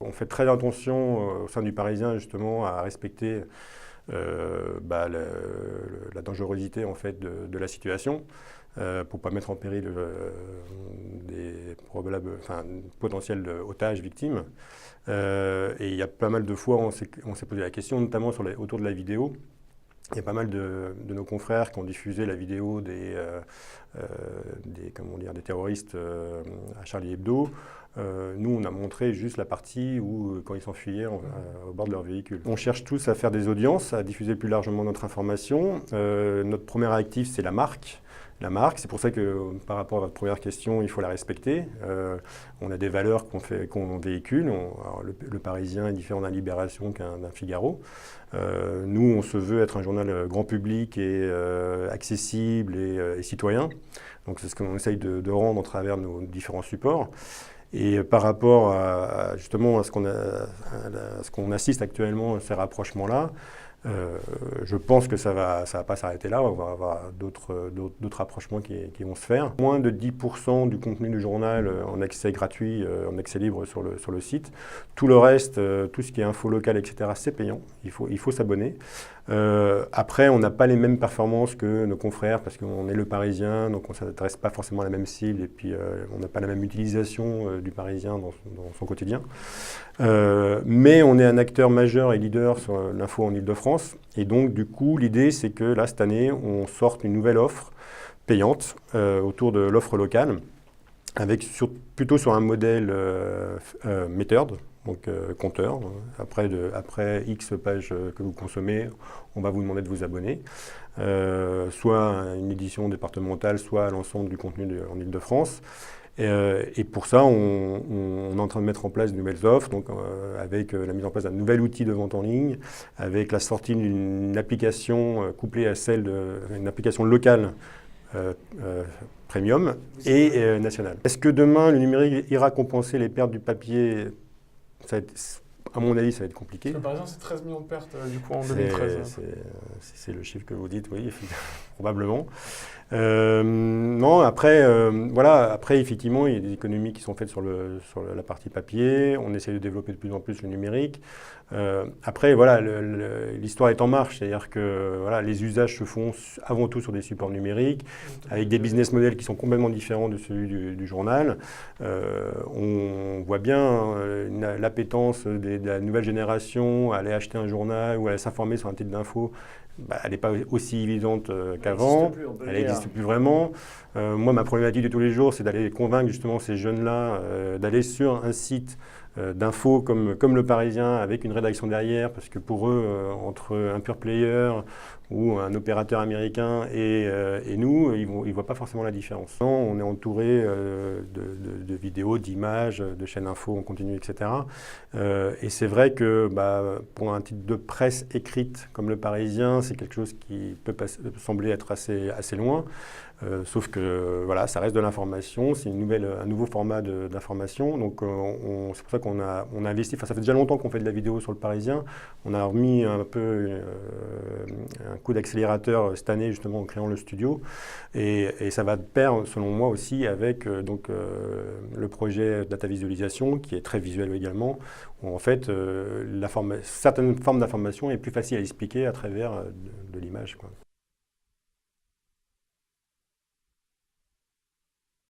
on fait très attention au sein du Parisien justement à respecter la dangerosité en fait de la situation pour ne pas mettre en péril des potentiels otages, victimes. Et il y a pas mal de fois, on s'est posé la question, notamment autour de la vidéo. Il y a pas mal de nos confrères qui ont diffusé la vidéo des terroristes à Charlie Hebdo. Nous, on a montré juste la partie où, quand ils s'enfuyaient au bord de leur véhicule. On cherche tous à faire des audiences, à diffuser plus largement notre information. Notre premier actif, c'est la marque. La marque, c'est pour ça que par rapport à votre première question, il faut la respecter. On a des valeurs qu'on véhicule. Le Parisien est différent d'un Libération d'un Figaro. Nous, on se veut être un journal grand public et accessible et citoyen. Donc c'est ce qu'on essaye de rendre à travers nos différents supports. Et par rapport justement à ce qu'on assiste actuellement à ces rapprochements-là, je pense que ça va pas s'arrêter là, on va avoir d'autres rapprochements qui vont se faire. Moins de 10% du contenu du journal en accès gratuit, en accès libre sur le site. Tout le reste, tout ce qui est info locale, etc., c'est payant, il faut s'abonner. Après, on n'a pas les mêmes performances que nos confrères parce qu'on est le Parisien, donc on ne s'adresse pas forcément à la même cible et puis on n'a pas la même utilisation du Parisien dans son quotidien. Mais on est un acteur majeur et leader sur l'info en Ile-de-France et donc du coup l'idée c'est que là cette année on sorte une nouvelle offre payante autour de l'offre locale avec plutôt sur un modèle Metered. Donc compteur, après X pages que vous consommez, on va vous demander de vous abonner, soit à une édition départementale, soit à l'ensemble du contenu en Ile-de-France. Et pour ça, on est en train de mettre en place de nouvelles offres, donc, avec la mise en place d'un nouvel outil de vente en ligne, avec la sortie d'une application couplée à une application locale premium et nationale. Est-ce que demain, le numérique ira compenser les pertes du papier ? À mon avis, ça va être compliqué. Parce que, par exemple, c'est 13 millions de pertes du coup en 2013. C'est le chiffre que vous dites, oui, probablement. Non, après, après, effectivement, il y a des économies qui sont faites sur la partie papier. On essaie de développer de plus en plus le numérique. Après, voilà, l'histoire est en marche, c'est-à-dire que voilà, les usages se font avant tout sur des supports numériques, avec des business models qui sont complètement différents de celui du journal. On voit bien l'appétence de la nouvelle génération à aller acheter un journal ou à aller s'informer sur un titre d'info. Elle n'est pas aussi évidente qu'avant, elle n'existe plus vraiment. Moi, ma problématique de tous les jours, c'est d'aller convaincre justement ces jeunes-là d'aller sur un site d'infos comme le Parisien, avec une rédaction derrière, parce que pour eux, entre un pure player ou un opérateur américain et nous, ils ne voient pas forcément la différence. On est entouré de vidéos, d'images, de chaînes infos en continu, etc. Et c'est vrai que pour un titre de presse écrite comme le Parisien, c'est quelque chose qui peut sembler être assez loin. Sauf que voilà, ça reste de l'information, c'est un nouveau format d'information. Donc c'est pour ça qu'on a investi, ça fait déjà longtemps qu'on fait de la vidéo sur le Parisien. On a remis un peu un coup d'accélérateur cette année justement en créant le studio. Et ça va de pair, selon moi aussi, avec le projet Data Visualisation, qui est très visuel également, où en fait certaines formes d'information est plus facile à expliquer à travers de l'image, quoi.